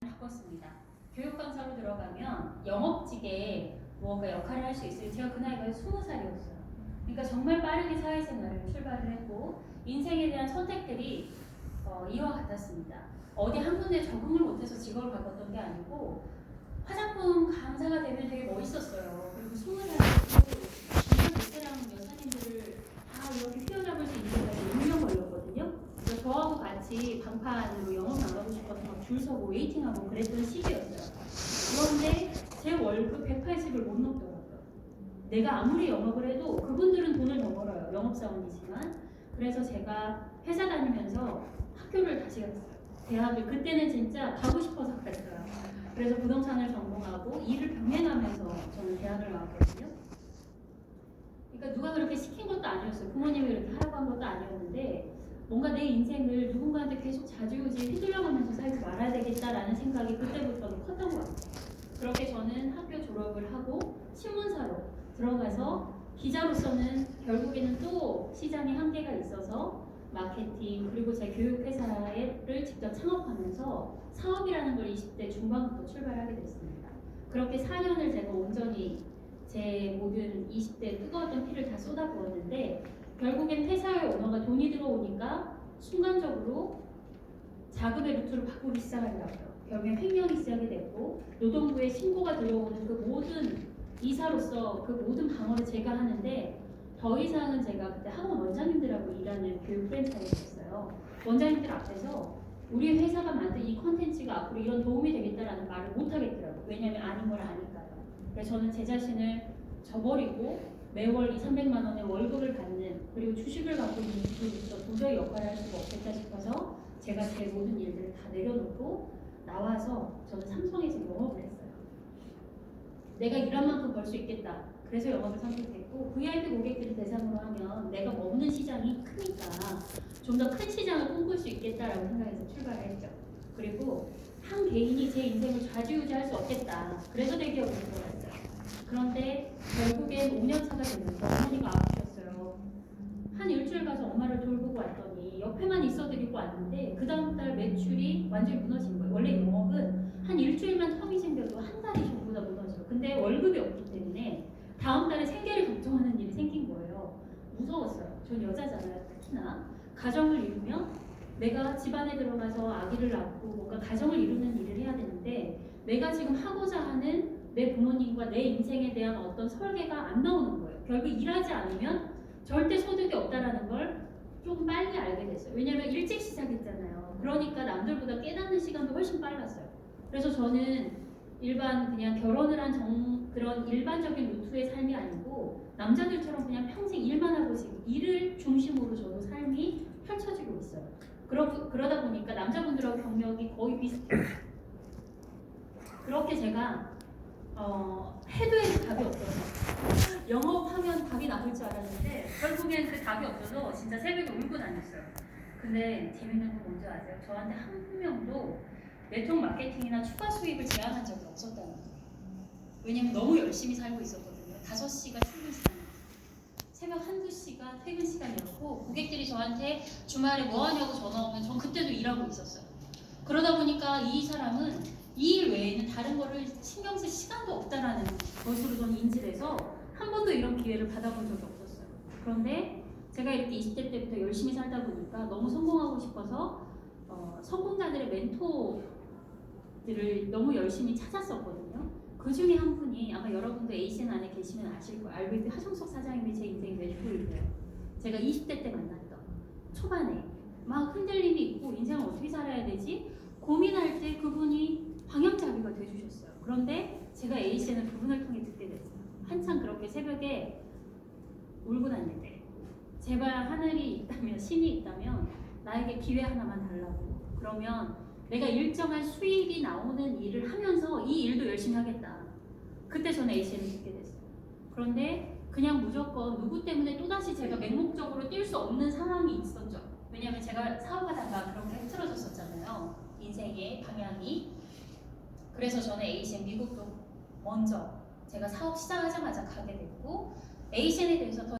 바꿨습니다. 교육 강사로 들어가면 영업직에 무언가 역할을 할 수 있어요. 제가 그 나이가 20살이었어요. 그러니까 정말 빠르게 사회생활을 출발을 했고 인생에 대한 선택들이 이와 같았습니다. 어디 한 군데 적응을 못해서 직업을 바꿨던 게 아니고 화장품 강사가 되면 되게 멋있었어요. 그리고 20살이고 정말 베테랑 여사님들을 다 이렇게 휘어잡을 수 있는 데가 6년 걸렸거든요. 그래서 저하고 같이 방판으로 영업 나가고 싶어서 막 줄 서고 웨이팅하고 그랬던 시기였어요. 그런데 제 월급 180을 못 넘더라고요. 내가 아무리 영업을 해도 그분들은 돈을 더 벌어요. 영업사원이지만. 그래서 제가 회사 다니면서 학교를 다시 갔어요. 대학을 그때는 진짜 가고 싶어서 갔어요. 그래서 부동산을 전공하고 일을 병행하면서 저는 대학을 나왔거든요. 그러니까 누가 그렇게 시킨 것도 아니었어요. 부모님이 이렇게 하라고 한 것도 아니었는데 뭔가 내 인생을 누군가한테 계속 자주우지 휘둘러가면서 살지 말아야 되겠다라는 생각이 그때부터 컸던 것 같아요. 그렇게 저는 학교 졸업을 하고 신문사로 들어가서 기자로서는 결국에는 또 시장에 한계가 있어서 마케팅 그리고 제 교육회사를 직접 창업하면서 사업이라는 걸 20대 중반부터 출발하게 됐습니다. 그렇게 4년을 제가 온전히 제 모든 20대 뜨거웠던 피를 다 쏟아부었는데 결국엔 회사의 오너가 돈이 들어오니까 순간적으로 자금의 루트를 바꾸기 시작하더라고요. 결국엔 횡령이 시작이 됐고 노동부에 신고가 들어오는 그 모든 이사로서 그 모든 방어를 제가 하는데 더 이상은 제가 그때 학원 원장님들하고 일하는 교육 프랜차이즈였어요. 원장님들 앞에서 우리 회사가 만든 이 컨텐츠가 앞으로 이런 도움이 되겠다라는 말을 못 하겠더라고요. 왜냐하면 아닌 걸 아니까요. 그래서 저는 제 자신을 저버리고 매월 200~300만 원의 월급을 받는 그리고 주식을 갖고 있는 기술로서 도저히 역할을 할 수가 없겠다 싶어서 제가 제 모든 일들을 다 내려놓고 나와서 저는 삼성에서 영업을 했어요. 내가 일한 만큼 벌 수 있겠다. 그래서 영업을 선택했고 VIP 고객들을 대상으로 하면 내가 먹는 시장이 크니까 좀 더 큰 시장을 꿈꿀 수 있겠다라고 생각해서 출발을 했죠. 그리고 한 개인이 제 인생을 좌지우지할 수 없겠다. 그래서 대기업으로 들어갔어요. 그런데 결국엔 5년 차가 됐는데 어머니가 아프셨어요. 한 일주일 가서 엄마를 돌보고 왔더니 옆에만 있어드리고 왔는데 그 다음 달 매출이 완전히 무너진 거예요. 원래 영업은 한 일주일만 텀이 생겨도 한 달이 전부 다 무너져요. 근데 월급이 없기 때문에 다음 달에 생계를 걱정하는 일이 생긴 거예요. 무서웠어요. 전 여자잖아요. 특히나 가정을 이루면 내가 집안에 들어가서 아기를 낳고 뭔가 가정을 이루는 일을 해야 되는데 내가 지금 하고자 하는 내 부모님과 내 인생에 대한 어떤 설계가 안 나오는 거예요. 결국 일하지 않으면 절대 소득이 없다라는 걸 좀 빨리 알게 됐어요. 왜냐하면 일찍 시작했잖아요. 그러니까 남들보다 깨닫는 시간도 훨씬 빨랐어요. 그래서 저는 일반 그냥 결혼을 한 그런 일반적인 루트의 삶이 아니고 남자들처럼 그냥 평생 일만 하고 지금 일을 중심으로 저도 삶이 펼쳐지고 있어요. 그러다 보니까 남자분들하고 경력이 거의 비슷해요. 그렇게 제가 해도 답이 없어서 영업하면 답이 나올 줄 알았는데 결국엔 그 답이 없어서 진짜 새벽에 울고 다녔어요. 근데 재밌는 건 뭔지 아세요? 저한테 한 명도 네트워크 마케팅이나 추가 수익을 제안한 적이 없었다는 거예요. 왜냐면 너무 열심히 살고 있었거든요. 5시가 출근 시간이었어요. 새벽 1~2시가 퇴근 시간이었고 고객들이 저한테 주말에 뭐 하냐고 전화 오면 전 그때도 일하고 있었어요. 그러다 보니까 이 사람은 이 일 외에는 다른 거를 신경 쓸 시간도 없다라는 것으로 저는 인지를 해서 한 번도 이런 기회를 받아본 적이 없었어요. 그런데 제가 이렇게 20대 때부터 열심히 살다 보니까 너무 성공하고 싶어서 성공자들의 멘토들을 너무 열심히 찾았었거든요. 그 중에 한 분이 아마 여러분도 에이신 안에 계시면 아실 거예요. 알베르트 하정석 사장님이 제 인생 멘토이고요. 제가 20대 때 만났던 초반에 막 흔들림이 있고 인생을 어떻게 살아야 되지? 고민할 때 그분이 방향잡이가 돼주셨어요. 그런데 제가 에이신을 그분을 통해 듣게 됐어요. 한참 그렇게 새벽에 울고 다니는데 제발 하늘이 있다면 신이 있다면 나에게 기회 하나만 달라고. 그러면 내가 일정한 수익이 나오는 일을 하면서 이 일도 열심히 하겠다. 그때 저는 에이신을 듣게 됐어요. 그런데 그냥 무조건 누구 때문에 또다시 제가 맹목적으로 뛸 수 없는 상황이 있었죠. 왜냐하면 제가 사업하다가 그렇게 흐트러졌었잖아요. 인생의 방향이. 그래서 저는 에이신 미국도 먼저 제가 사업 시작하자마자 가게 됐고 에이신에 대해서 더